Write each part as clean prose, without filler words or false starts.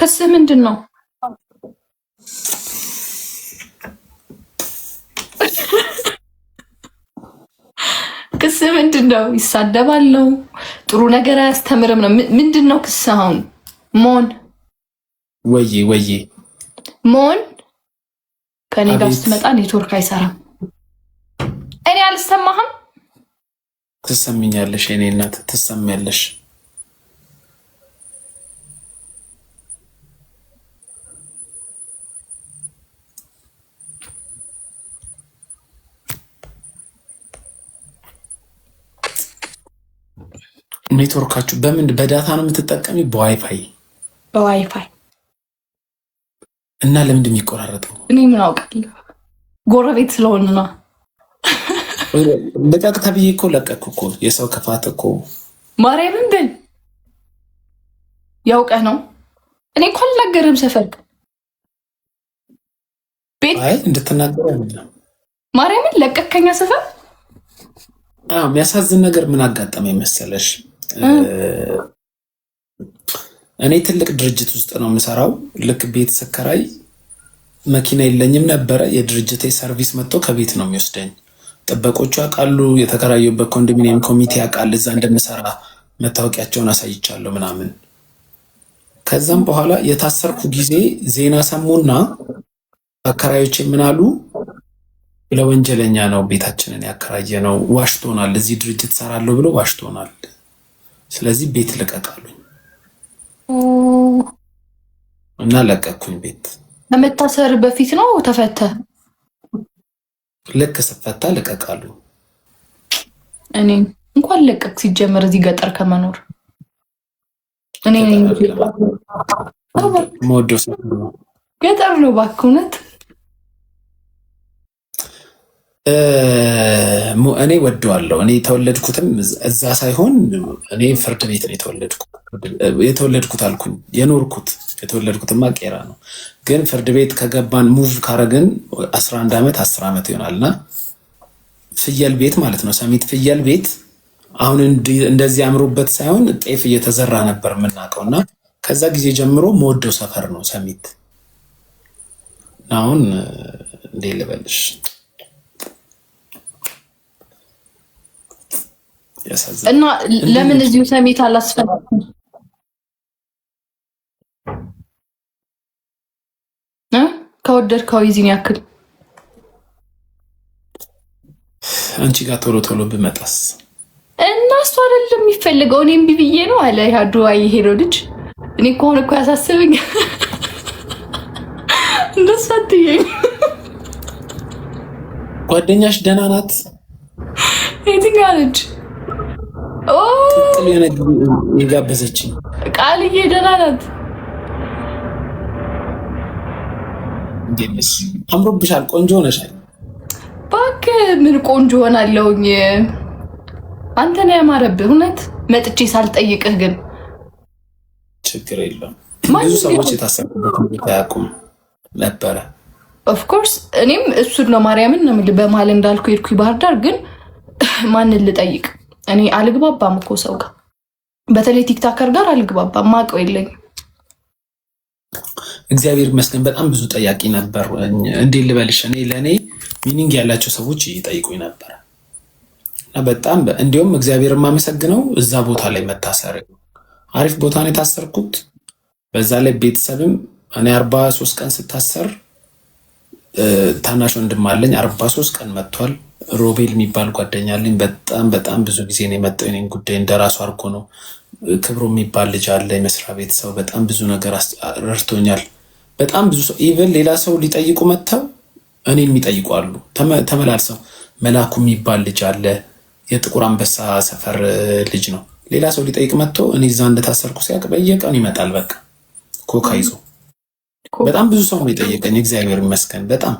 ክስ ምንድን ነው? ክስ ምንድን ነው? ይሳደባል ነው? ጥሩ ነገር አያስተምርም ነው? ምንድን ነው ክስ? አሁን ሞን ወይ ሞን ከኔ ጋር ስትመጣ ኔትወርክ አይሰራም። እኔ አልሰማህም። ትሰሚኛለሽ? የኔ እናት ትሰሚያለሽ? ኔትወርካችሁ በምን በዳታ ነው የምትጠቀሚ? በዋይፋይ በዋይፋይ እና ለምንድን የሚቆራረጠው? እኔ ምን አውቃለሁ? ጎረቤት ስለሆነ ነው። ልቀቅ ተብዬ እኮ ለቀቅኩ እኮ። የሰው ክፋት እኮ ማርያምን ብል ያውቀህ ነው። እኔ እኮ አልናገርም። ሰፈር ቤት እንድትናገር ማርያምን ለቀቅከኛ ሰፈር። የሚያሳዝን ነገር ምን አጋጠመኝ መሰለሽ? እኔ ትልቅ ድርጅት ውስጥ ነው የምሰራው። ልክ ቤት ስከራይ መኪና የለኝም ነበረ። የድርጅቴ ሰርቪስ መጥቶ ከቤት ነው የሚወስደኝ። ጥበቆቹ ያውቃሉ፣ የተከራዩበት ኮንዶሚኒየም ኮሚቴ ያውቃል፣ እዛ እንደምሰራ መታወቂያቸውን አሳይቻለሁ ምናምን። ከዛም በኋላ የታሰርኩ ጊዜ ዜና ሰሙና አከራዮቼ ምን አሉ? ለወንጀለኛ ነው ቤታችንን ያከራየ ነው፣ ዋሽቶናል፣ እዚህ ድርጅት ሰራለሁ ብሎ ዋሽቶናል፣ ስለዚህ ቤት ልቀቃሉኝ እና ለቀኩኝ ቤት። ከመታሰር በፊት ነው ተፈተ? ልክ ስፈታ ልቀቃሉ። እኔ እንኳን ለቀቅ ሲጀመር እዚህ ገጠር ከመኖር እኔ ሞዶ ገጠር ነው እባክህ። እውነት እኔ ወደዋለሁ። እኔ የተወለድኩትም እዛ ሳይሆን እኔ ፍርድ ቤት ነው የተወለድኩት አልኩኝ። የተወለድኩትማ ቄራ ነው፣ ግን ፍርድ ቤት ከገባን ሙቭ ካረግን 11 ዓመት 10 ዓመት ይሆናልና ፍየል ቤት ማለት ነው። ሰሚት ፍየል ቤት አሁን እንደዚህ አምሮበት ሳይሆን ጤፍ እየተዘራ ነበር የምናውቀው። እና ከዛ ጊዜ ጀምሮ መወደው ሰፈር ነው ሰሚት። አሁን እንዴ ልበልሽ እና ለምን እዚሁ ሰሚት አላስፈለኩም? ከወደድከው ይዚን ያክል አንቺ ጋር ቶሎ ቶሎ ብመጣስ? እና እሱ አይደለም የሚፈልገው። እኔም ቢብዬ ነው አለ ያዱዋ የሄደው ልጅ። እኔ ከሆነ እኮ ያሳስብኝ እንደሱ አትየኝ። ጓደኛሽ ደህና ናት? የትኛው ልጅ? ትክክል የሆነ የጋበዘችኝ ቃልዬ ደህና ናት። እንዴት አምሮብሻል፣ ቆንጆ ሆነሻል። እባክህ ምን ቆንጆ ሆናለሁኝ? አንተ ነው ያማረብህ። እውነት መጥቼ ሳልጠይቅህ ግን ችግር የለውም። ብዙ ሰዎች የታሰሩበት ሁኔታ ያውቁም ነበረ። ኦፍኮርስ እኔም እሱን ነው ማርያምን ነው የምልህ። በመሀል እንዳልኩ ሄድኩኝ ባህር ዳር፣ ግን ማንን ልጠይቅ? እኔ አልግባባም እኮ ሰው ጋር፣ በተለይ ቲክታከር ጋር አልግባባም። ማቀው የለኝም። እግዚአብሔር ይመስገን በጣም ብዙ ጠያቂ ነበር። እንዴት ልበልሽ? እኔ ለእኔ ሚኒንግ ያላቸው ሰዎች ይጠይቁኝ ነበር እና በጣም እንዲሁም እግዚአብሔር የማመሰግነው እዛ ቦታ ላይ መታሰር አሪፍ ቦታ ነው የታሰርኩት። በዛ ላይ ቤተሰብም እኔ 43 ቀን ስታሰር ታናሽ ወንድም አለኝ 43 ቀን መጥቷል። ሮቤል የሚባል ጓደኛ አለኝ። በጣም ብዙ ጊዜ ነው የመጣው። የኔን ጉዳይ እንደራሱ አድርጎ ነው። ክብሮ የሚባል ልጅ አለ የመስሪያ ቤት ሰው፣ በጣም ብዙ ነገር ረድቶኛል። በጣም ብዙ ሰው ኢቨን ሌላ ሰው ሊጠይቁ መጥተው እኔን የሚጠይቁ አሉ ተመላልሰው። መላኩ የሚባል ልጅ አለ፣ የጥቁር አንበሳ ሰፈር ልጅ ነው። ሌላ ሰው ሊጠይቅ መጥቶ እኔ እዛ እንደታሰርኩ ሲያውቅ በየቀኑ ይመጣል። በቃ ኮካ ይዞ በጣም ብዙ ሰው ነው የጠየቀኝ። እግዚአብሔር ይመስገን በጣም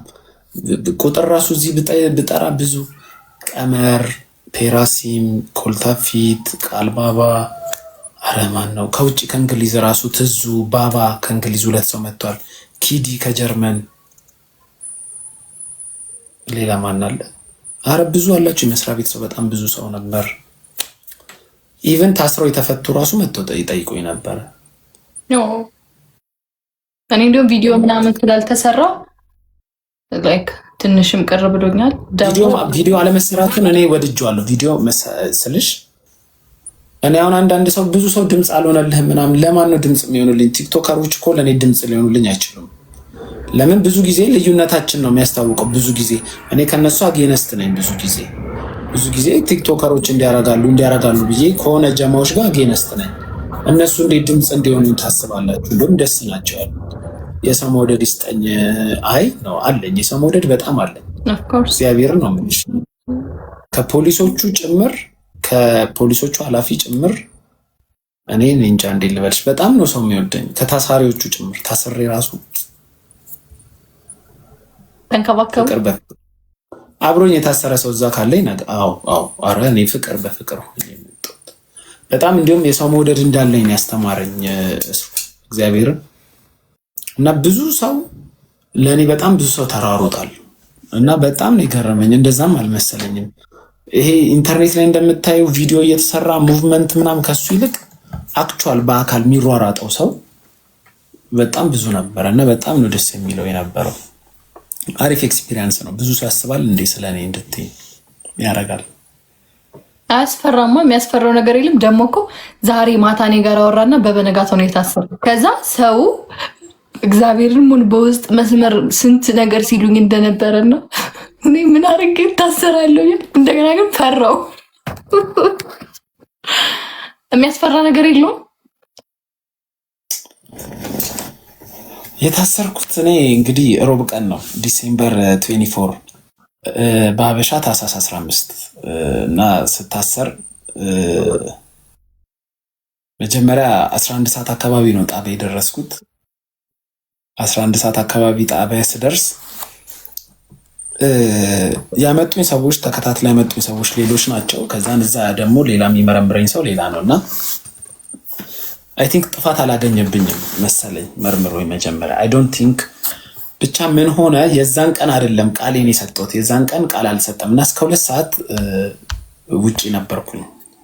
ቁጥር ራሱ እዚህ ብጠራ ብዙ ቀመር፣ ፔራሲም፣ ኮልታፊት፣ ቃልባባ፣ አረማን ነው ከውጭ ከእንግሊዝ ራሱ ትዙ ባባ ከእንግሊዝ 2 ሰው መጥቷል። ኪዲ ከጀርመን፣ ሌላ ማን አለ? አረ ብዙ አላችሁ የመስሪያ ቤት ሰው፣ በጣም ብዙ ሰው ነበር። ኢቨን ታስረው የተፈቱ ራሱ መጥተው ይጠይቁኝ ነበረ። እኔ እንደውም ቪዲዮ ምናምን ስላልተሰራ ላይክ ትንሽም ቅር ብሎኛል። ቪዲዮ አለመሰራቱን እኔ ወድጄዋለሁ። ቪዲዮ ስልሽ እኔ አሁን አንዳንድ ሰው ብዙ ሰው ድምፅ አልሆነልህም ምናምን፣ ለማን ነው ድምፅ የሚሆኑልኝ? ቲክቶከሮች እኮ ለእኔ ድምፅ ሊሆኑልኝ አይችሉም። ለምን? ብዙ ጊዜ ልዩነታችን ነው የሚያስታውቀው። ብዙ ጊዜ እኔ ከነሱ አጌነስት ነኝ። ብዙ ጊዜ ቲክቶከሮች እንዲያረጋሉ ብዬ ከሆነ ጀማዎች ጋር አጌነስት ነኝ። እነሱ እንዴት ድምፅ እንዲሆኑ ታስባላችሁ? እንደውም ደስ ናቸው ያሉ። የሰው መውደድ ይስጠኝ። አይ ነው አለኝ፣ የሰው መውደድ በጣም አለኝ። እግዚአብሔርን ነው የምልሽ። ከፖሊሶቹ ጭምር ከፖሊሶቹ ኃላፊ ጭምር እኔ እንጃ እንዴት ልበልሽ፣ በጣም ነው ሰው የሚወደኝ። ከታሳሪዎቹ ጭምር ታስሬ ራሱ ተንከባከቡ። አብሮኝ የታሰረ ሰው እዛ ካለኝ አረ እኔ ፍቅር በፍቅር በጣም እንዲሁም የሰው መውደድ እንዳለኝ ያስተማረኝ እግዚአብሔርን። እና ብዙ ሰው ለእኔ በጣም ብዙ ሰው ተራሮጣል እና በጣም ነው የገረመኝ። እንደዛም አልመሰለኝም። ይሄ ኢንተርኔት ላይ እንደምታየው ቪዲዮ እየተሰራ ሙቭመንት ምናምን ከሱ ይልቅ አክቹዋል በአካል የሚሯሯጠው ሰው በጣም ብዙ ነበረ እና በጣም ነው ደስ የሚለው የነበረው። አሪፍ ኤክስፒሪየንስ ነው። ብዙ ሰው ያስባል እንዴ ስለኔ እንድትይ ያደርጋል። አያስፈራማ? የሚያስፈራው ነገር የለም። ደግሞ እኮ ዛሬ ማታ እኔ ጋር አወራና በበነጋታው ነው የታሰረው። ከዛ ሰው እግዚአብሔርን ሙን በውስጥ መስመር ስንት ነገር ሲሉኝ እንደነበረ ነው። እኔ ምን አድርጌ ታሰራለሁ? እንደገና ግን ፈራው። የሚያስፈራ ነገር የለውም። የታሰርኩት እኔ እንግዲህ ሮብ ቀን ነው ዲሴምበር 24 በሀበሻ ታህሳስ 15 እና ስታሰር መጀመሪያ 11 ሰዓት አካባቢ ነው ጣቢያ የደረስኩት። 11 ሰዓት አካባቢ ጣቢያ ስደርስ ያመጡኝ ሰዎች ተከታትላ ያመጡኝ ሰዎች ሌሎች ናቸው። ከዛን እዛ ደግሞ ሌላ የሚመረምረኝ ሰው ሌላ ነው እና አይ ቲንክ ጥፋት አላገኘብኝም መሰለኝ መርምሮኝ መጀመሪያ። አይ ዶንት ቲንክ ብቻ ምን ሆነ የዛን ቀን አይደለም ቃሌን የሰጠሁት። የዛን ቀን ቃል አልሰጠም እና እስከ 2 ሰዓት ውጪ ነበርኩኝ፣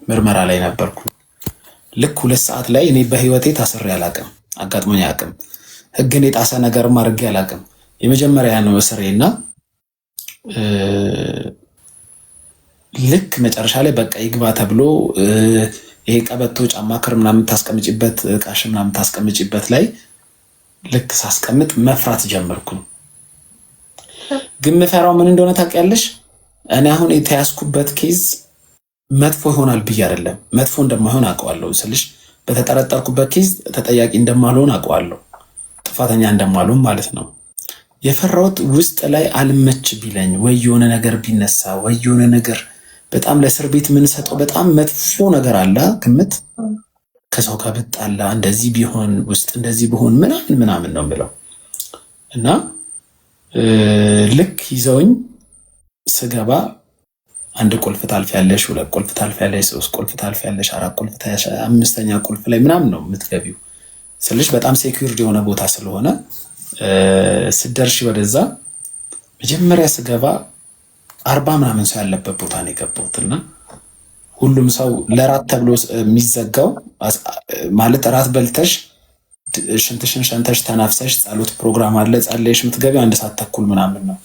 ምርመራ ላይ ነበርኩኝ። ልክ 2 ሰዓት ላይ እኔ በህይወቴ ታስሬ አላቅም፣ አጋጥሞኝ አያውቅም። ህግን የጣሰ ነገር ማድረግ አላቅም። የመጀመሪያ ነው እስሬ እና ልክ መጨረሻ ላይ በቃ ይግባ ተብሎ ይሄ ቀበቶ ጫማ ክር ምናምን ታስቀምጪበት ቃሽ ምናምን ታስቀምጪበት ላይ ልክ ሳስቀምጥ መፍራት ጀመርኩኝ። ግን መፈራው ምን እንደሆነ ታውቂያለሽ? እኔ አሁን የተያዝኩበት ኬዝ መጥፎ ይሆናል ብዬ አይደለም፣ መጥፎ እንደማይሆን አውቀዋለሁ ስልሽ በተጠረጠርኩበት ኬዝ ተጠያቂ እንደማልሆን አውቀዋለሁ፣ ጥፋተኛ እንደማልሆን ማለት ነው። የፈራሁት ውስጥ ላይ አልመች ቢለኝ ወይ የሆነ ነገር ቢነሳ ወይ የሆነ ነገር በጣም ለእስር ቤት የምንሰጠው በጣም መጥፎ ነገር አለ ግምት ከሰው ጋር ብጣላ እንደዚህ ቢሆን ውስጥ እንደዚህ ቢሆን ምናምን ነው ብለው እና ልክ ይዘውኝ ስገባ 1 ቁልፍ ታልፊያለሽ፣ 2 ቁልፍ ታልፊያለሽ፣ 3 ቁልፍ ታልፊያለሽ፣ 4 ቁልፍ ታያለሽ፣ 5ኛ ቁልፍ ላይ ምናምን ነው የምትገቢው ስልሽ በጣም ሴኩሪቲ የሆነ ቦታ ስለሆነ ስደርሽ ወደዛ መጀመሪያ ስገባ 40 ምናምን ሰው ያለበት ቦታ ነው የገባሁትና ሁሉም ሰው ለራት ተብሎ የሚዘጋው ማለት ራት በልተሽ ሽንትሽን ሸንተሽ ተናፍሰሽ ጸሎት ፕሮግራም አለ ጸለይሽ የምትገቢው 1 ሰዓት ተኩል ምናምን ነው።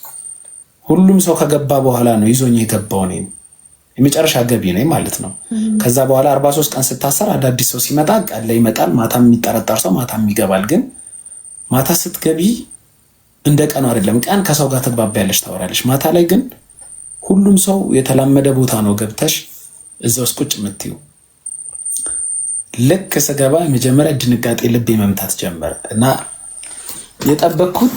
ሁሉም ሰው ከገባ በኋላ ነው ይዞኝ የገባው ነው የመጨረሻ ገቢ ነኝ ማለት ነው። ከዛ በኋላ 43 ቀን ስታሰር አዳዲስ ሰው ሲመጣ ቀን ላይ ይመጣል፣ ማታም የሚጠረጠር ሰው ማታም ይገባል። ግን ማታ ስትገቢ እንደ ቀኑ አይደለም። ቀን ከሰው ጋር ትግባቢያለሽ፣ ታወራለሽ። ማታ ላይ ግን ሁሉም ሰው የተላመደ ቦታ ነው ገብተሽ እዛ ውስጥ ቁጭ የምትይው። ልክ ስገባ የመጀመሪያ ድንጋጤ ልቤ መምታት ጀመረ እና የጠበቅኩት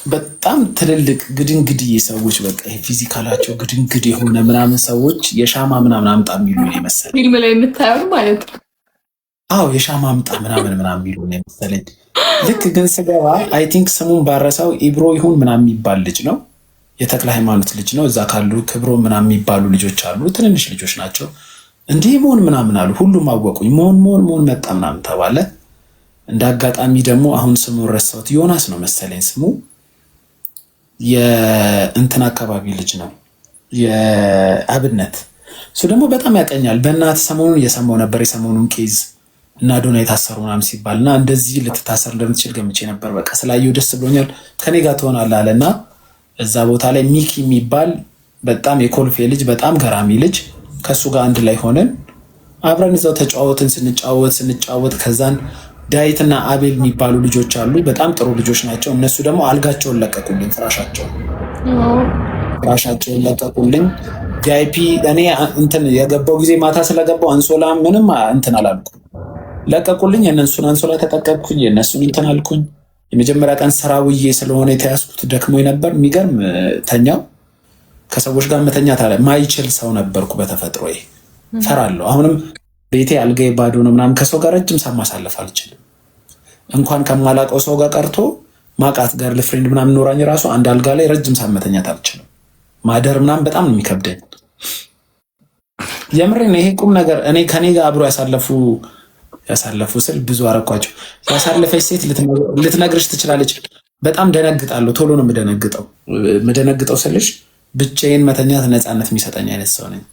በጣም ትልልቅ ግድንግድዬ ሰዎች በቃ ፊዚካላቸው ግድንግድ የሆነ ምናምን ሰዎች የሻማ ምናምን አምጣ የሚሉ ነው የመሰለኝ። ፊልም ላይ የምታየው ማለት ነው። አዎ የሻማ አምጣ ምናምን የሚሉ ነው የመሰለኝ። ልክ ግን ስገባ አይ ቲንክ ስሙን ባረሳው ኢብሮ ይሁን ምናምን የሚባል ልጅ ነው፣ የተክለ ሃይማኖት ልጅ ነው። እዛ ካሉ ክብሮ ምናምን የሚባሉ ልጆች አሉ፣ ትንንሽ ልጆች ናቸው። እንዲህ መሆን ምናምን አሉ። ሁሉም አወቁኝ። መሆን መጣ ምናምን ተባለ። እንደ አጋጣሚ ደግሞ አሁን ስሙን ረሳሁት፣ ዮናስ ነው መሰለኝ ስሙ። የእንትን አካባቢ ልጅ ነው የአብነት። እሱ ደግሞ በጣም ያቀኛል። በእናት ሰሞኑን እየሰማው ነበር የሰሞኑን ኬዝ እና ዶና የታሰሩ ምናምን ሲባል እና እንደዚህ ልትታሰር እንደምትችል ገምቼ ነበር። በቃ ስላየው ደስ ብሎኛል፣ ከኔ ጋር ትሆናለህ አለ እና እዛ ቦታ ላይ ሚኪ የሚባል በጣም የኮልፌ ልጅ በጣም ገራሚ ልጅ ከእሱ ጋር አንድ ላይ ሆነን አብረን እዛው ተጫወትን። ስንጫወት ከዛን ዳዊትና አቤል የሚባሉ ልጆች አሉ፣ በጣም ጥሩ ልጆች ናቸው። እነሱ ደግሞ አልጋቸውን ለቀቁልኝ፣ ፍራሻቸውን ለቀቁልኝ። ቪአይፒ እኔ እንትን የገባው ጊዜ ማታ ስለገባው አንሶላ ምንም እንትን አላልኩም፣ ለቀቁልኝ። የእነሱን አንሶላ ተጠቀቅኩኝ፣ የእነሱን እንትን አልኩኝ። የመጀመሪያ ቀን ስራ ውዬ ስለሆነ የተያዝኩት ደክሞኝ ነበር። የሚገርም ተኛው። ከሰዎች ጋር መተኛት አለ ማይችል ሰው ነበርኩ በተፈጥሮ ፈራለሁ። አሁንም ቤቴ አልጋዬ ባዶ ነው ምናምን፣ ከሰው ጋር ረጅም ሰዓት ማሳለፍ አልችልም። እንኳን ከማላውቀው ሰው ጋር ቀርቶ ማቃት ጋር ለፍሬንድ ምናምን ኖራኝ ራሱ አንድ አልጋ ላይ ረጅም ሰዓት መተኛት አልችልም። ማደር ምናምን በጣም ነው የሚከብደኝ። የምሬን ነው። ይሄ ቁም ነገር እኔ ከኔ ጋር አብሮ ያሳለፉ ስል ብዙ አረኳቸው። ያሳለፈች ሴት ልትነግርሽ ትችላለች። በጣም ደነግጣለሁ። ቶሎ ነው የምደነግጠው ስልሽ ብቻዬን መተኛት ነፃነት የሚሰጠኝ አይነት ሰው ነኝ።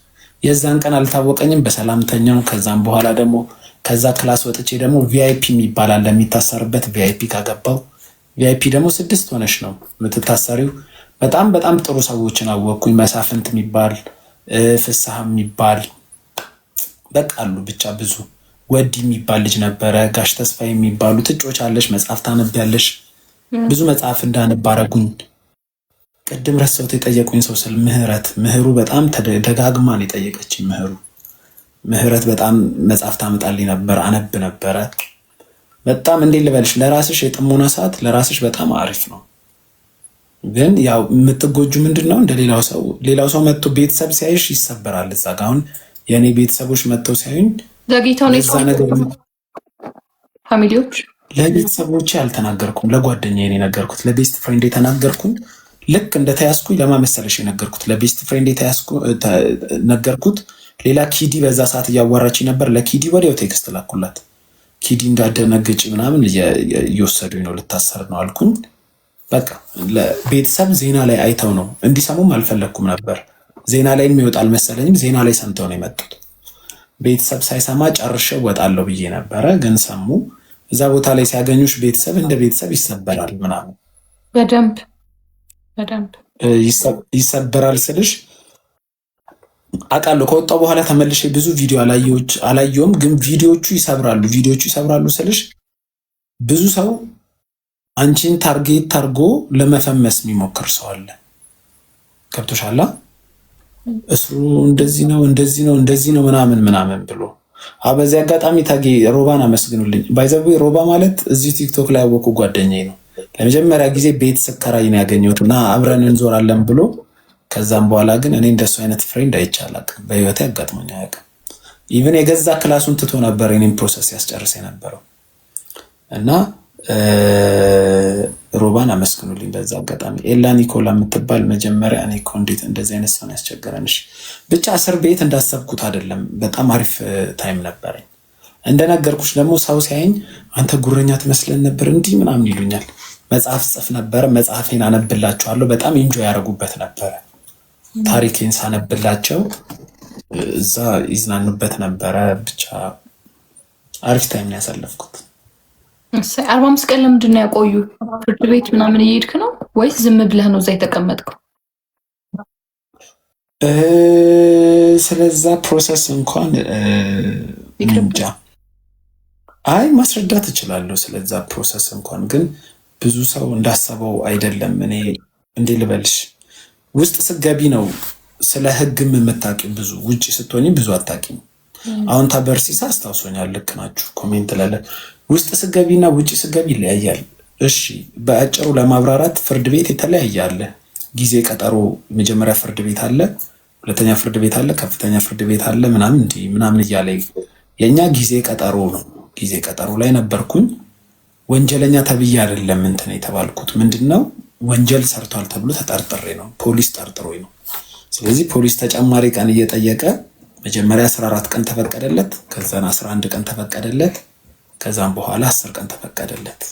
የዛን ቀን አልታወቀኝም፣ በሰላም ተኛው። ከዛም በኋላ ደግሞ ከዛ ክላስ ወጥቼ ደግሞ ቪአይፒ የሚባል አለ የሚታሰርበት። ቪአይፒ ካገባው ቪአይፒ ደግሞ 6 ሆነሽ ነው የምትታሰሪው። በጣም በጣም ጥሩ ሰዎችን አወቅኩኝ። መሳፍንት የሚባል ፍስሐ የሚባል በቃ አሉ ብቻ ብዙ። ወዲ የሚባል ልጅ ነበረ። ጋሽ ተስፋ የሚባሉ ትጮች አለሽ፣ መጽሐፍ ታነቢያለሽ። ብዙ መጽሐፍ እንዳነብ አረጉኝ። ቅድም ረሳሁት የጠየቁኝ ሰው ስል ምህሩ በጣም ደጋግማ ነው የጠየቀችኝ። ምህረት በጣም መጽሐፍ ታመጣልኝ ነበር፣ አነብ ነበረ። በጣም እንዴት ልበልሽ፣ ለራስሽ የጥሞና ሰዓት ለራስሽ በጣም አሪፍ ነው። ግን ያው የምትጎጁ ምንድን ነው እንደ ሌላው ሰው መጥቶ ቤተሰብ ሲያይሽ ይሰበራል። እዛ ጋ አሁን የእኔ ቤተሰቦች መጥተው ሲያዩኝ ፋሚሊዎች ለቤተሰቦቼ አልተናገርኩም፣ ለጓደኛዬ ነው የነገርኩት። ለቤስት ፍሬንድ የተናገርኩኝ ልክ እንደተያዝኩኝ ለማመሰለሽ የነገርኩት ለቤስት ፍሬንድ ነገርኩት። ሌላ ኪዲ በዛ ሰዓት እያዋራች ነበር። ለኪዲ ወዲያው ቴክስት ላኩላት። ኪዲ እንዳደነግጭ ምናምን እየወሰዱኝ ነው፣ ልታሰር ነው አልኩኝ። በቃ ለቤተሰብ ዜና ላይ አይተው ነው፣ እንዲሰሙም አልፈለግኩም ነበር። ዜና ላይ የሚወጣ አልመሰለኝም። ዜና ላይ ሰምተው ነው የመጡት። ቤተሰብ ሳይሰማ ጨርሼ ወጣለሁ ብዬ ነበረ፣ ግን ሰሙ። እዛ ቦታ ላይ ሲያገኙሽ ቤተሰብ እንደ ቤተሰብ ይሰበራል ምናምን በደንብ ይሰበራል ስልሽ አውቃለሁ። ከወጣው በኋላ ተመልሼ ብዙ ቪዲዮ አላየሁም፣ ግን ቪዲዮቹ ይሰብራሉ ስልሽ ብዙ ሰው አንቺን ታርጌት ታርጎ ለመፈመስ የሚሞክር ሰው አለ። ከብቶሻላ እስሩ እንደዚህ ነው ምናምን ብሎ በዚህ አጋጣሚ ታጌ ሮባን አመስግኑልኝ። ባይዘቡ ሮባ ማለት እዚህ ቲክቶክ ላይ ያወቁ ጓደኛዬ ነው። ለመጀመሪያ ጊዜ ቤት ስከራይ ነው ያገኘሁት እና አብረን እንዞራለን ብሎ። ከዛም በኋላ ግን እኔ እንደሱ አይነት ፍሬንድ አይቼ አላውቅም፣ በህይወቴ አጋጥሞኝ አያውቅም። ኢቭን የገዛ ክላሱን ትቶ ነበር እኔም ፕሮሰስ ያስጨርስ የነበረው እና ሮባን አመስግኑልኝ በዛ አጋጣሚ። ኤላ ኒኮላ የምትባል መጀመሪያ እኔ እኮ እንዴት እንደዚህ አይነት ሰው ያስቸገረንሽ። ብቻ እስር ቤት እንዳሰብኩት አይደለም፣ በጣም አሪፍ ታይም ነበረኝ። እንደነገርኩሽ ደግሞ ሰው ሲያየኝ አንተ ጉረኛ ትመስለን ነበር እንዲህ ምናምን ይሉኛል። መጽሐፍ ጽፍ ነበረ፣ መጽሐፌን አነብላቸዋለሁ። በጣም ኢንጆይ ያደረጉበት ነበረ። ታሪኬን ሳነብላቸው እዛ ይዝናኑበት ነበረ። ብቻ አሪፍ ታይም ነው ያሳለፍኩት። 45 ቀን ለምንድን ነው ያቆዩ? ፍርድ ቤት ምናምን እየሄድክ ነው ወይስ ዝም ብለህ ነው እዛ የተቀመጥከው? ስለዛ ፕሮሰስ እንኳን እንጃ። አይ ማስረዳት እችላለሁ ስለዛ ፕሮሰስ እንኳን፣ ግን ብዙ ሰው እንዳሰበው አይደለም። እኔ እንዴ ልበልሽ፣ ውስጥ ስትገቢ ነው ስለ ህግም የምታውቂው። ብዙ ውጭ ስትሆኝ ብዙ አታውቂም። አሁን ታበርሲሳ አስታውሶኛል። ልክ ናችሁ። ኮሜንት ላለ ውስጥ ስትገቢና ውጭ ስትገቢ ይለያያል። እሺ በአጭሩ ለማብራራት ፍርድ ቤት የተለያየ አለ። ጊዜ ቀጠሮ፣ መጀመሪያ ፍርድ ቤት አለ፣ ሁለተኛ ፍርድ ቤት አለ፣ ከፍተኛ ፍርድ ቤት አለ ምናምን እያለ የኛ ጊዜ ቀጠሮ ነው። ጊዜ ቀጠሮ ላይ ነበርኩኝ። ወንጀለኛ ተብዬ አይደለም እንትን የተባልኩት። ምንድነው ወንጀል ሰርቷል ተብሎ ተጠርጥሬ ነው፣ ፖሊስ ጠርጥሮኝ ነው። ስለዚህ ፖሊስ ተጨማሪ ቀን እየጠየቀ መጀመሪያ 14 ቀን ተፈቀደለት፣ ከዛን 11 ቀን ተፈቀደለት፣ ከዛም በኋላ 10 ቀን ተፈቀደለት።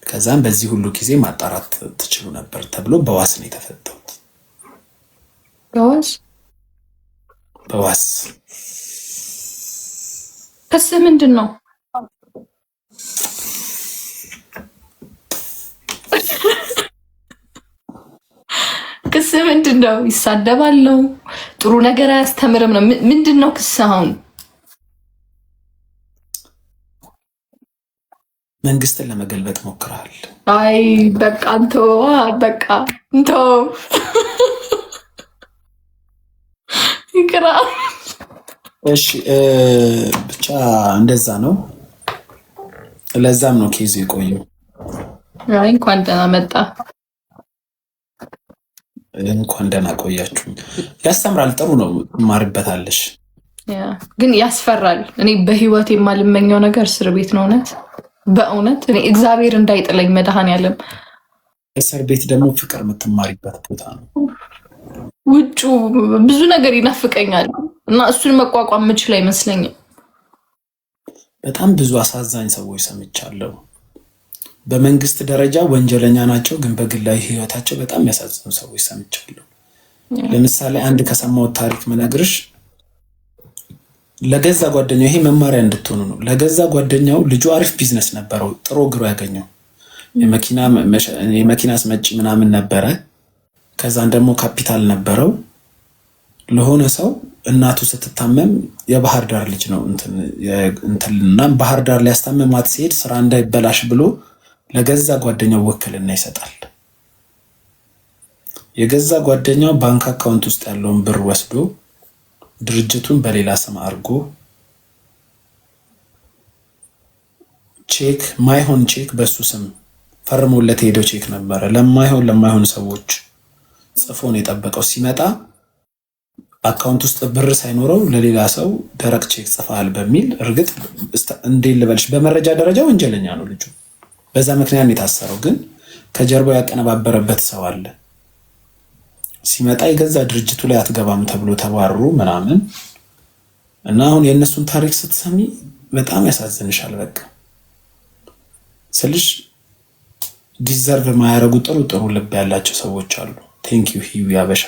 ከዛም በዚህ ሁሉ ጊዜ ማጣራት ትችሉ ነበር ተብሎ በዋስ ነው የተፈታሁት። በዋስ ክስህ ምንድን ነው? ክስህ ምንድን ነው? ይሳደባል ነው? ጥሩ ነገር አያስተምርም ነው? ምንድን ነው ክስህ አሁን? መንግስትን ለመገልበጥ ሞክረሃል። አይ በቃ እንተው፣ በቃ እንተው፣ ይቅራ። እሺ ብቻ እንደዛ ነው። ለዛም ነው ኬዝ የቆየው። አይ እንኳን ደህና መጣ። እንኳን ደህና ቆያችሁ። ያስተምራል፣ ጥሩ ነው፣ ትማርበታለሽ። ግን ያስፈራል። እኔ በህይወት የማልመኘው ነገር እስር ቤት ነው። በእውነት እኔ እግዚአብሔር እንዳይጥለኝ መድኃኔዓለም። እስር ቤት ደግሞ ፍቅር የምትማሪበት ቦታ ነው። ውጩ ብዙ ነገር ይናፍቀኛል እና እሱን መቋቋም የምችል አይመስለኝም። በጣም ብዙ አሳዛኝ ሰዎች ሰምቻለሁ። በመንግስት ደረጃ ወንጀለኛ ናቸው፣ ግን በግላዊ ህይወታቸው በጣም ያሳዝኑ ሰዎች ሰምቻለሁ። ለምሳሌ አንድ ከሰማሁት ታሪክ ምነግርሽ፣ ለገዛ ጓደኛው፣ ይሄ መማሪያ እንድትሆኑ ነው። ለገዛ ጓደኛው ልጁ አሪፍ ቢዝነስ ነበረው፣ ጥሩ ግሮ ያገኘው የመኪና አስመጪ ምናምን ነበረ። ከዛን ደግሞ ካፒታል ነበረው። ለሆነ ሰው እናቱ ስትታመም የባህር ዳር ልጅ ነው እንትልና ባህር ዳር ሊያስታመማት ሲሄድ ስራ እንዳይበላሽ ብሎ ለገዛ ጓደኛው ውክልና ይሰጣል። የገዛ ጓደኛው ባንክ አካውንት ውስጥ ያለውን ብር ወስዶ ድርጅቱን በሌላ ስም አድርጎ ቼክ ማይሆን ቼክ በሱ ስም ፈርሞለት ሄደው ቼክ ነበረ ለማይሆን ሰዎች ጽፎ ነው የጠበቀው። ሲመጣ አካውንት ውስጥ ብር ሳይኖረው ለሌላ ሰው ደረቅ ቼክ ጽፈሃል በሚል እርግጥ እንዴት ልበልሽ፣ በመረጃ ደረጃ ወንጀለኛ ነው ልጁ። በዛ ምክንያት ነው የታሰረው። ግን ከጀርባው ያቀነባበረበት ሰው አለ። ሲመጣ የገዛ ድርጅቱ ላይ አትገባም ተብሎ ተባሩ ምናምን እና አሁን የእነሱን ታሪክ ስትሰሚ በጣም ያሳዝንሻል። በቃ ስልሽ ዲዘርቭ ማያረጉ ጥሩ ልብ ያላቸው ሰዎች አሉ። ቴንክ ዩ ሂዊ ያበሻ።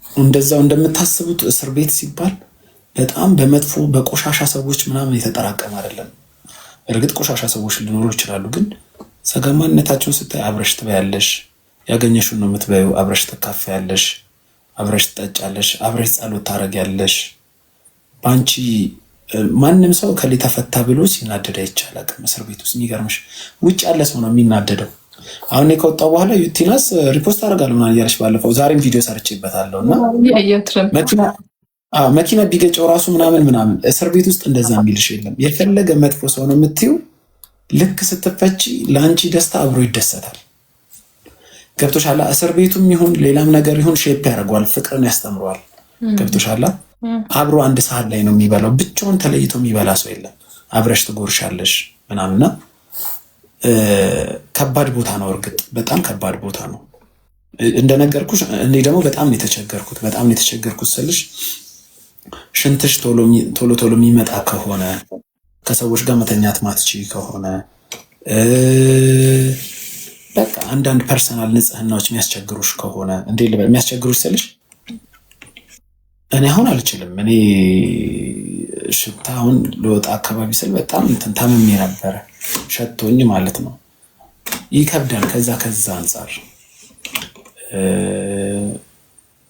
እንደዛው እንደምታስቡት እስር ቤት ሲባል በጣም በመጥፎ በቆሻሻ ሰዎች ምናምን የተጠራቀመ አይደለም። እርግጥ ቆሻሻ ሰዎች ሊኖሩ ይችላሉ፣ ግን ሰገማነታቸውን ስታይ አብረሽ ትበያለሽ። ያገኘሽውን ነው የምትበዩ። አብረሽ ትካፈያለሽ፣ አብረሽ ትጠጫለሽ፣ አብረሽ ጸሎት ታረጊያለሽ። ባንቺ ማንም ሰው ከሊ ተፈታ ብሎ ሲናደድ አይቻላል። እስር ቤት ውስጥ የሚገርምሽ ውጭ ያለ ሰው ነው የሚናደደው። አሁን ከወጣው በኋላ ዩቲናስ ሪፖስት አደርጋለሁ ምናምን እያለች ባለፈው ዛሬም ቪዲዮ ሰርቼበታለሁ እና መኪና ቢገጨው ራሱ ምናምን እስር ቤት ውስጥ እንደዛ የሚልሽ የለም። የፈለገ መጥፎ ሰው ነው የምትይው፣ ልክ ስትፈቺ ለአንቺ ደስታ አብሮ ይደሰታል። ገብቶሻላ? እስር ቤቱም ይሁን ሌላም ነገር ይሁን ሼፕ ያደርገዋል፣ ፍቅርን ያስተምረዋል። ገብቶሻላ? አብሮ አንድ ሰዓት ላይ ነው የሚበላው። ብቻውን ተለይቶ የሚበላ ሰው የለም። አብረሽ ትጎርሻለሽ ምናምና ከባድ ቦታ ነው። እርግጥ በጣም ከባድ ቦታ ነው እንደነገርኩሽ። እኔ ደግሞ በጣም ነው የተቸገርኩት ስልሽ ሽንትሽ ቶሎ የሚመጣ ከሆነ፣ ከሰዎች ጋር መተኛት ማትቺ ከሆነ፣ በቃ አንዳንድ ፐርሰናል ንጽህናዎች የሚያስቸግሩሽ ከሆነ፣ እንዴ ልበል የሚያስቸግሩሽ ስልሽ እኔ አሁን አልችልም። እኔ ሽታ አሁን ለወጣ አካባቢ ስል በጣም ታምሜ ነበረ፣ ሸቶኝ ማለት ነው። ይከብዳል። ከዛ አንጻር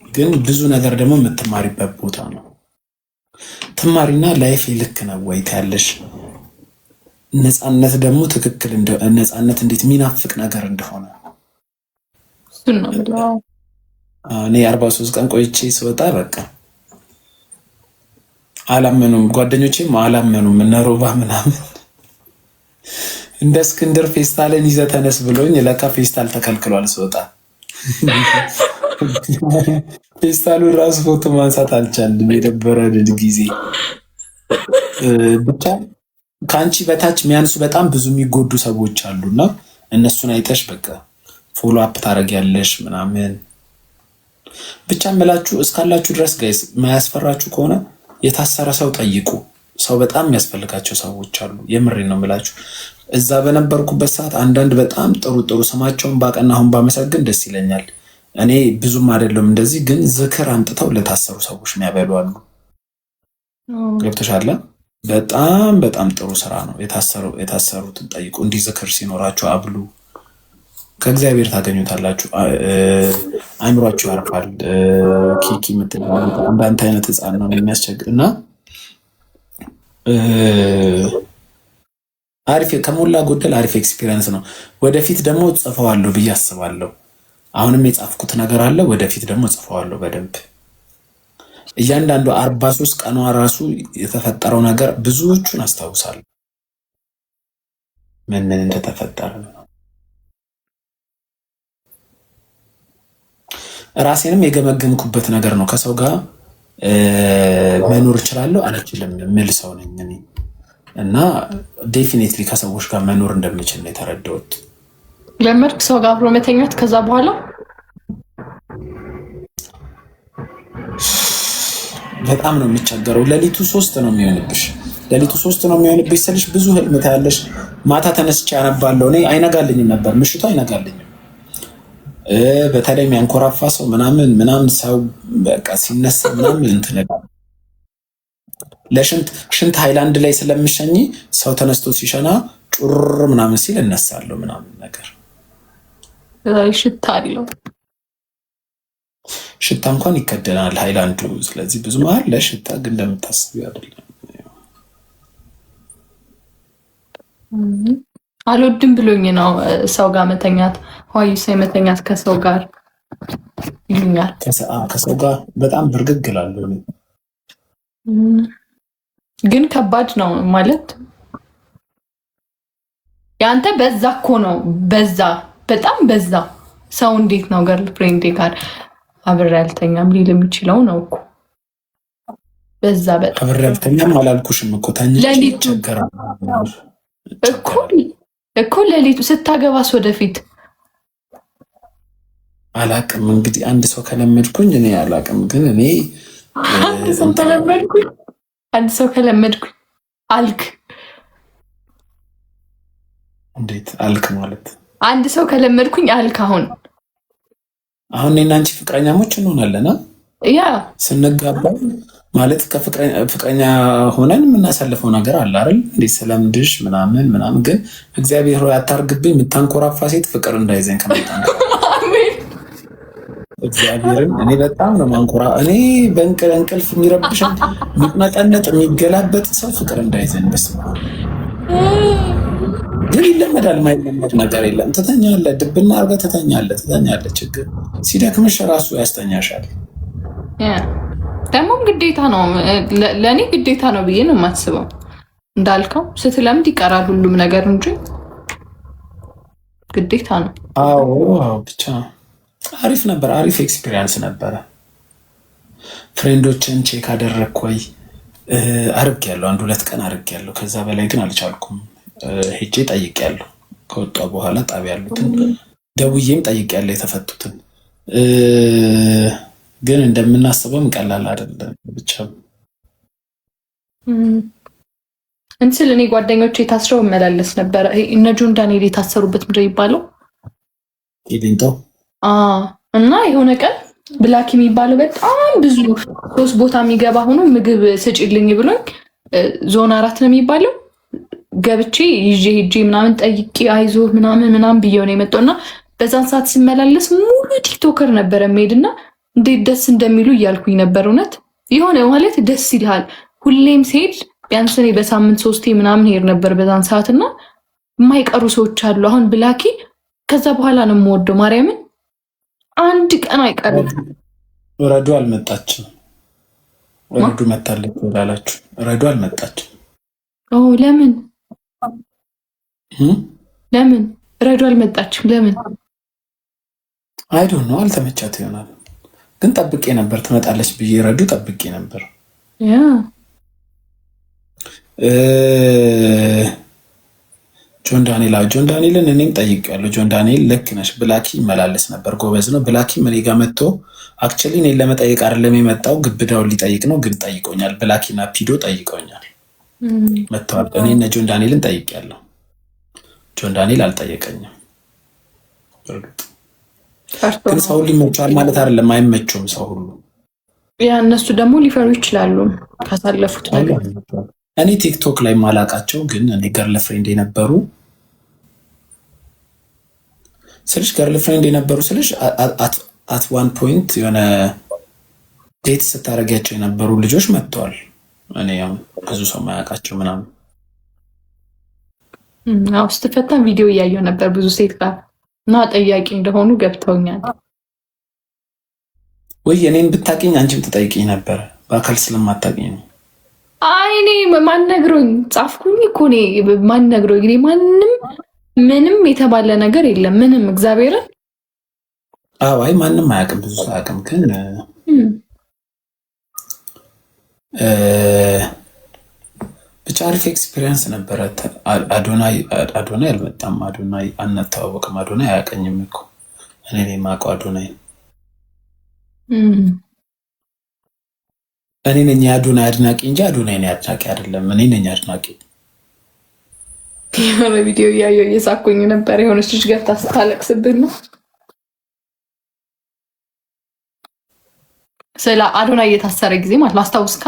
ግን ብዙ ነገር ደግሞ የምትማሪበት ቦታ ነው። ትማሪና ላይፍ ልክ ነው ወይ ታያለሽ። ነፃነት ደግሞ ትክክል ነፃነት እንዴት የሚናፍቅ ነገር እንደሆነ እኔ 43 ቀን ቆይቼ ስወጣ በቃ አላመኑም፣ ጓደኞቼም አላመኑም። እነ ሮባ ምናምን እንደ እስክንድር ፌስታልን ይዘህ ተነስ ብሎኝ ለካ ፌስታል ተከልክሏል ስወጣ። ፌስታሉን ራሱ ፎቶ ማንሳት አልቻልንም። የነበረ ጊዜ ብቻ ከአንቺ በታች የሚያንሱ በጣም ብዙ የሚጎዱ ሰዎች አሉና እነሱን አይተሽ በቃ ፎሎ አፕ ታደርጊያለሽ ምናምን። ብቻ እምላችሁ እስካላችሁ ድረስ ጋይስ ማያስፈራችሁ ከሆነ የታሰረ ሰው ጠይቁ። ሰው በጣም የሚያስፈልጋቸው ሰዎች አሉ። የምሬን ነው የምላችሁ። እዛ በነበርኩበት ሰዓት አንዳንድ በጣም ጥሩ ስማቸውን ባቀና አሁን ባመሰግን ደስ ይለኛል። እኔ ብዙም አይደለም እንደዚህ፣ ግን ዝክር አምጥተው ለታሰሩ ሰዎች የሚያበሉ አሉ። ገብቶሻል? በጣም በጣም ጥሩ ስራ ነው። የታሰሩትን ጠይቁ፣ እንዲህ ዝክር ሲኖራችሁ አብሉ፣ ከእግዚአብሔር ታገኙታላችሁ። አይምሯችሁ ያርፋል። ኪኪ የምትለው እንዳንተ አይነት ህፃን ነው የሚያስቸግር እና አሪፍ ከሞላ ጎደል አሪፍ ኤክስፒሪየንስ ነው። ወደፊት ደግሞ ጽፈዋለሁ ብዬ አስባለሁ። አሁንም የጻፍኩት ነገር አለ። ወደፊት ደግሞ ጽፈዋለሁ በደንብ እያንዳንዱ 43 ቀኗ ራሱ የተፈጠረው ነገር ብዙዎቹን አስታውሳለሁ። ምን እንደተፈጠረ ራሴንም የገመገምኩበት ነገር ነው። ከሰው ጋር መኖር እችላለሁ አልችልም የምል ሰው ነኝ እኔ እና ዴፊኔትሊ ከሰዎች ጋር መኖር እንደምችል ነው የተረዳሁት። ለመድክ ሰው ጋር አብሮ መተኛት ከዛ በኋላ በጣም ነው የሚቸገረው። ሌሊቱ 3 ነው የሚሆንብሽ። ሌሊቱ 3 ነው የሚሆንብሽ ስልሽ ብዙ ህልም ታያለሽ። ማታ ተነስቼ አነባለሁ። እኔ አይነጋልኝም ነበር፣ ምሽቱ አይነጋልኝም። በተለይ የሚያንኮራፋ ሰው ምናምን ሰው በቃ ሲነሳ ምናምን እንትን ሽንት ሃይላንድ ላይ ስለምሸኝ ሰው ተነስቶ ሲሸና ጩር ምናምን ሲል እነሳለሁ ምናምን ነገር። ሽታ አለው። ሽታ እንኳን ይከደናል ሃይላንዱ። ስለዚህ ብዙ መሀል ለሽታ ግን እንደምታስቢው አይደለም። አልወድም ብሎኝ ነው ሰው ጋር መተኛት። ሰው መተኛት ከሰው ጋር ይሉኛል። ከሰው ጋር በጣም ብርግግ እላለሁ። ግን ከባድ ነው ማለት ያንተ በዛ እኮ ነው። በጣም በዛ። ሰው እንዴት ነው ገርል ፍሬንዴ ጋር አብሬ አልተኛም ሊል የሚችለው ነው እኮ። በዛ በጣም አብሬ አልተኛም አላልኩሽም እኮ ተኝቼ ይቸገራል እኮ ሌሊቱ ስታገባስ ወደፊት አላቅም። እንግዲህ አንድ ሰው ከለመድኩኝ እኔ አላቅም። ግን እኔ አንድ ሰው ከለመድኩኝ አልክ። እንዴት አልክ ማለት? አንድ ሰው ከለመድኩኝ አልክ። አሁን እኔና አንቺ ፍቅረኛሞች እንሆናለን። ያ ስንጋባ ማለት ከፍቅረኛ ሆነን የምናሳልፈው ነገር አለ አይደል? እንዴ ስለምድሽ ምናምን። ግን እግዚአብሔር ሆይ አታርግብኝ። የምታንኮራፋ ሴት ፍቅር እንዳይዘኝ ከመጣ እግዚአብሔርን እኔ በጣም ነው ማንኮራ። እኔ በእንቅልፍ የሚረብሸን የሚመጠነጥ የሚገላበጥ ሰው ፍቅር እንዳይዘኝ በስመ አብ። ግን ይለመዳል። ማይለመድ ነገር የለም። ትተኛለህ፣ ድብና አድርገህ ትተኛለህ። ችግር ሲደክምሽ ራሱ ያስተኛሻል። ደግሞም ግዴታ ነው፣ ለእኔ ግዴታ ነው ብዬ ነው የማስበው። እንዳልከው ስትለምድ ይቀራል ሁሉም ነገር እንጂ ግዴታ ነው። አዎ ብቻ አሪፍ ነበር። አሪፍ ኤክስፒሪየንስ ነበረ። ፍሬንዶችን ቼክ አደረግኩ ወይ? አርጌያለሁ። 1-2 ቀን አርጌያለሁ። ከዛ በላይ ግን አልቻልኩም። ሄጄ ጠይቄያለሁ። ከወጣ በኋላ ጣቢያ ያሉትን ደውዬም ጠይቄያለሁ የተፈቱትን። ግን እንደምናስበውም ቀላል አይደለም። ብቻ እንስል እኔ ጓደኞቼ ታስረው እመላለስ ነበረ። እነ ጆን ዳንኤል የታሰሩበት ምድር ይባለው ቂሊንጦ እና የሆነ ቀን ብላክ የሚባለው በጣም ብዙ 3 ቦታ የሚገባ ሆኖ ምግብ ስጭልኝ ብሎኝ ዞን 4 ነው የሚባለው ገብቼ ይዤ ሄጄ ምናምን ጠይቄ አይዞ ምናምን ብየው ነው የመጣው። እና በዛን ሰዓት ስመላለስ ሙሉ ቲክቶከር ነበረ የምሄድና እንዴት ደስ እንደሚሉ እያልኩኝ ነበር። እውነት የሆነ ማለት ደስ ይልሃል። ሁሌም ሲሄድ ቢያንስ እኔ በሳምንት 3 ምናምን ሄድ ነበር በዛን ሰዓት። እና የማይቀሩ ሰዎች አሉ። አሁን ብላኪ ከዛ በኋላ ነው የምወደው ማርያምን። አንድ ቀን አይቀርም። ረዱ አልመጣችም። ረዱ መታለች ወላላችሁ። ረዱ አልመጣችም። ለምን ረዱ አልመጣችም? ለምን አይ ዶንት ኖ። አልተመቻት ይሆናል። ግን ጠብቄ ነበር ትመጣለች ብዬ ረዱ ጠብቄ ነበር። ጆን ዳንኤልን እኔም ጠይቄያለሁ። ጆን ዳንኤል ልክ ነሽ፣ ብላኪ ይመላለስ ነበር፣ ጎበዝ ነው። ብላኪ እኔ ጋር መጥቶ አክቹዋሊ እኔን ለመጠየቅ አይደለም የመጣው ግብዳውን ሊጠይቅ ነው። ግን ጠይቆኛል። ብላኪና ፒዶ ጠይቀውኛል፣ መጥተዋል። እኔ እነ ጆን ዳንኤልን ጠይቄያለሁ። ጆን ዳንኤል አልጠየቀኝም። ግን ሰው ሊመቻል ማለት አይደለም፣ አይመቸውም ሰው ሁሉ ያ እነሱ ደግሞ ሊፈሩ ይችላሉ ካሳለፉት ነገር። እኔ ቲክቶክ ላይ ማላቃቸው ግን እኔ ገርል ፍሬንድ የነበሩ ስልሽ አት ዋን ፖይንት የሆነ ዴት ስታደርጊያቸው የነበሩ ልጆች መጥተዋል። እኔ ያው ብዙ ሰው ማያውቃቸው ምናምን ስትፈታ ቪዲዮ እያየሁ ነበር ብዙ ሴት ጋር እና ጠያቂ እንደሆኑ ገብተውኛል። ወይ እኔን ብታውቂኝ አንቺም ትጠይቂኝ ነበር፣ በአካል ስለማታውቂኝ ነው። አይ እኔ ማን ነግሮኝ ጻፍኩኝ እኮ እኔ ማን ነግሮኝ? እኔ ማንም ምንም የተባለ ነገር የለም ምንም እግዚአብሔርን። አይ ማንም አያውቅም፣ ብዙ ሰው አያውቅም። ግን ብቻ አሪፍ ኤክስፒሪየንስ ነበረ። አዶናይ አልመጣም። አዶናይ አናተዋወቅም። አዶናይ አያውቀኝም እኮ እኔ የማውቀው አዶናይ እኔ ነኝ የአዶናይ አድናቂ እንጂ አዶናይ እኔ አድናቂ አይደለም። እኔ ነኝ አድናቂ። የሆነ ቪዲዮ እያየሁ እየሳኩኝ ነበር። የሆነች ልጅ ገብታ ስታለቅስብን ነው ስለ አዶናይ እየታሰረ ጊዜ ማለት ማስታወስካ?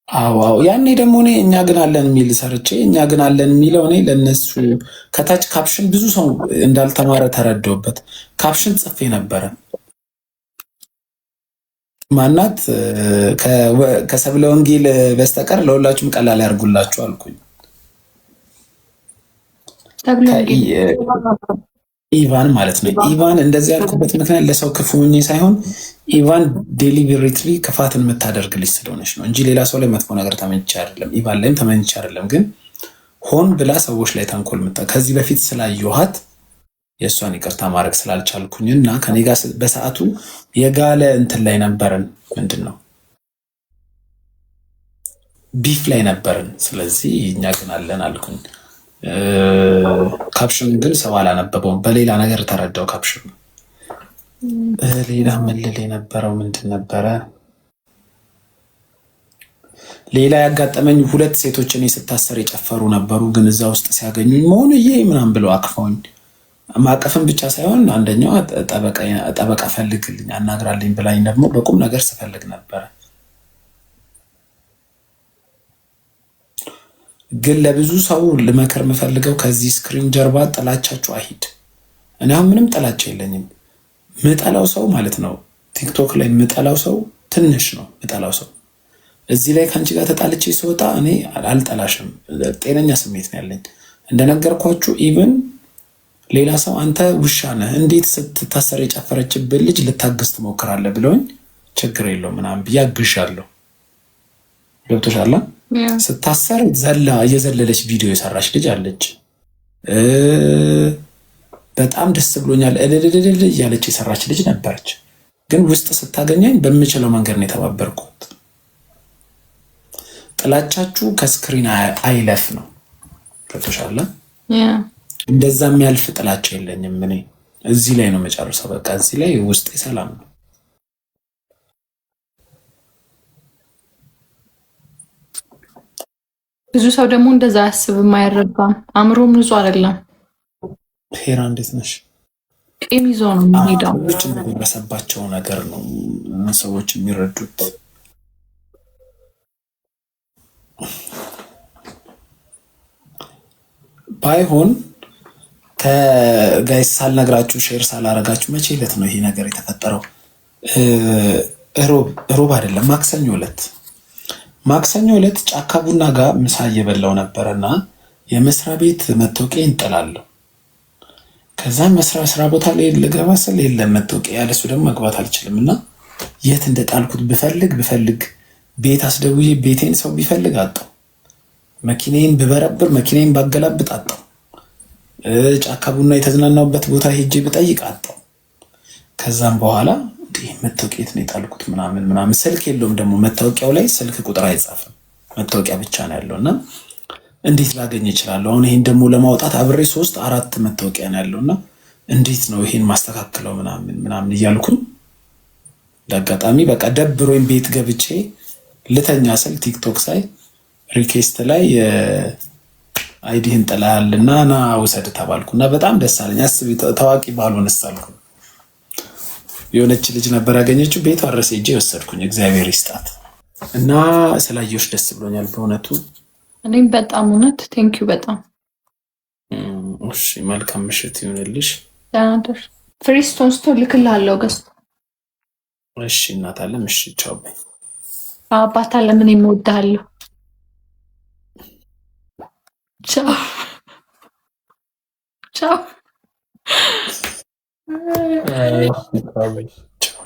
አዎ ያኔ ደግሞ እኔ እኛ ግን አለን የሚል ሰርቼ እኛ ግን አለን የሚለው እኔ ለነሱ ከታች ካፕሽን ብዙ ሰው እንዳልተማረ ተረዳውበት። ካፕሽን ጽፌ ነበረ። ማናት ከሰብለ ወንጌል በስተቀር ለሁላችሁም ቀላል ያርጉላችሁ አልኩኝ። ኢቫን ማለት ነው። ኢቫን እንደዚህ ያልኩበት ምክንያት ለሰው ክፉ ሆኜ ሳይሆን ኢቫን ዴሊበሬትሊ ክፋትን የምታደርግ ልጅ ስለሆነች ነው እንጂ ሌላ ሰው ላይ መጥፎ ነገር ተመኝቼ አይደለም። ኢቫን ላይም ተመኝቼ አይደለም። ግን ሆን ብላ ሰዎች ላይ ተንኮል ከዚህ በፊት ስላየኋት የእሷን ይቅርታ ማድረግ ስላልቻልኩኝ እና ከኔ ጋር በሰዓቱ የጋለ እንትን ላይ ነበርን። ምንድን ነው ቢፍ ላይ ነበርን። ስለዚህ እኛ ግን አለን አልኩኝ። ካፕሽን ግን ሰው አላነበበውም። በሌላ ነገር ተረዳው ካፕሽን። ሌላ ምልል የነበረው ምንድን ነበረ? ሌላ ያጋጠመኝ ሁለት ሴቶች እኔ ስታሰር የጨፈሩ ነበሩ። ግን እዛ ውስጥ ሲያገኙኝ መሆኑ ምናምን ብለው አቅፈውኝ ማቀፍን ብቻ ሳይሆን አንደኛዋ ጠበቃ ፈልግልኝ አናግራልኝ ብላኝ ደግሞ በቁም ነገር ስፈልግ ነበረ። ግን ለብዙ ሰው ልመክር የምፈልገው ከዚህ ስክሪን ጀርባ ጥላቻችሁ አይሂድ። እኔ አሁን ምንም ጥላቻ የለኝም። ምጠላው ሰው ማለት ነው ቲክቶክ ላይ ምጠላው ሰው ትንሽ ነው። ምጠላው ሰው እዚህ ላይ ከአንቺ ጋር ተጣልቼ ስወጣ እኔ አልጠላሽም፣ ጤነኛ ስሜት ነው ያለኝ። እንደነገርኳችሁ ኢቭን ሌላ ሰው አንተ ውሻ ነህ እንዴት ስትታሰር የጨፈረችብን ልጅ ልታግዝ ትሞክራለህ ብለውኝ ችግር የለውም ምናምን ብዬ አግዣለሁ። ገብቶሻል? ስታሰር እየዘለለች ቪዲዮ የሰራች ልጅ አለች። በጣም ደስ ብሎኛል እልልልል እያለች የሰራች ልጅ ነበረች። ግን ውስጥ ስታገኘኝ በምችለው መንገድ ነው የተባበርኩት። ጥላቻችሁ ከስክሪን አይለፍ ነው። ገብቶሻል? እንደዛ የሚያልፍ ጥላቻ የለኝም እኔ። እዚህ ላይ ነው መጨረሻው። በቃ እዚህ ላይ ውስጤ ሰላም ነው። ብዙ ሰው ደግሞ እንደዛ አያስብም፣ አይረዳም። አእምሮም ንጹህ አይደለም። ሄራ እንዴት ነሽ? ቂም ይዞ ነው የሚሄደው። ሰዎች የሚደረሰባቸው ነገር ነው ሰዎች የሚረዱት። ባይሆን ከጋይስ ሳልነግራችሁ ሼር ሳላረጋችሁ መቼ ዕለት ነው ይሄ ነገር የተፈጠረው? ሮብ አይደለም ማክሰኞ ዕለት ጫካ ቡና ጋር ምሳ እየበላው ነበረና የመስሪያ ቤት መታወቂያ እንጥላለሁ። ከዛ ስራ ቦታ ላይ ልገባ ስል የለም መታወቂያ፣ ያለሱ ደግሞ መግባት አልችልም እና የት እንደጣልኩት ብፈልግ ቤት አስደውዬ ቤቴን ሰው ቢፈልግ አጣው። መኪናዬን ብበረብር መኪናዬን ባገላብጥ አጣው። ጫካ ቡና የተዝናናውበት ቦታ ሄጄ ብጠይቅ አጣው። ከዛም በኋላ መታወቂያ ነው የጣልኩት ምናምን። ስልክ የለውም ደግሞ መታወቂያው ላይ ስልክ ቁጥር አይጻፍም፣ መታወቂያ ብቻ ነው ያለውና እንዴት ላገኝ እችላለሁ? አሁን ይሄን ደግሞ ለማውጣት አብሬ 3-4 መታወቂያ ነው ያለውና እንዴት ነው ይሄን ማስተካከለው ምናምን እያልኩኝ ለአጋጣሚ በቃ ደብሮኝ ቤት ገብቼ ልተኛ ስል ቲክቶክ ሳይ ሪኩዌስት ላይ አይዲህን ጥላልና ና ውሰድ ተባልኩና በጣም ደስ አለኝ። አስቢ ታዋቂ ባልሆንስ አልኩ። የሆነች ልጅ ነበር ያገኘችው። ቤቷ ድረስ ሄጄ ወሰድኩኝ። እግዚአብሔር ይስጣት እና ስላየሁሽ ደስ ብሎኛል በእውነቱ። እኔም በጣም እውነት ቴንኪዩ በጣም እሺ፣ መልካም ምሽት ይሁንልሽ። ደህና ፍሪስቶን ስቶ ልክልሃለሁ ገዝቶ። እሺ እናት አለም። እሺ ቻው በይ። አባት አለ ምን እወድሃለሁ። ቻው ቻው። ቻው።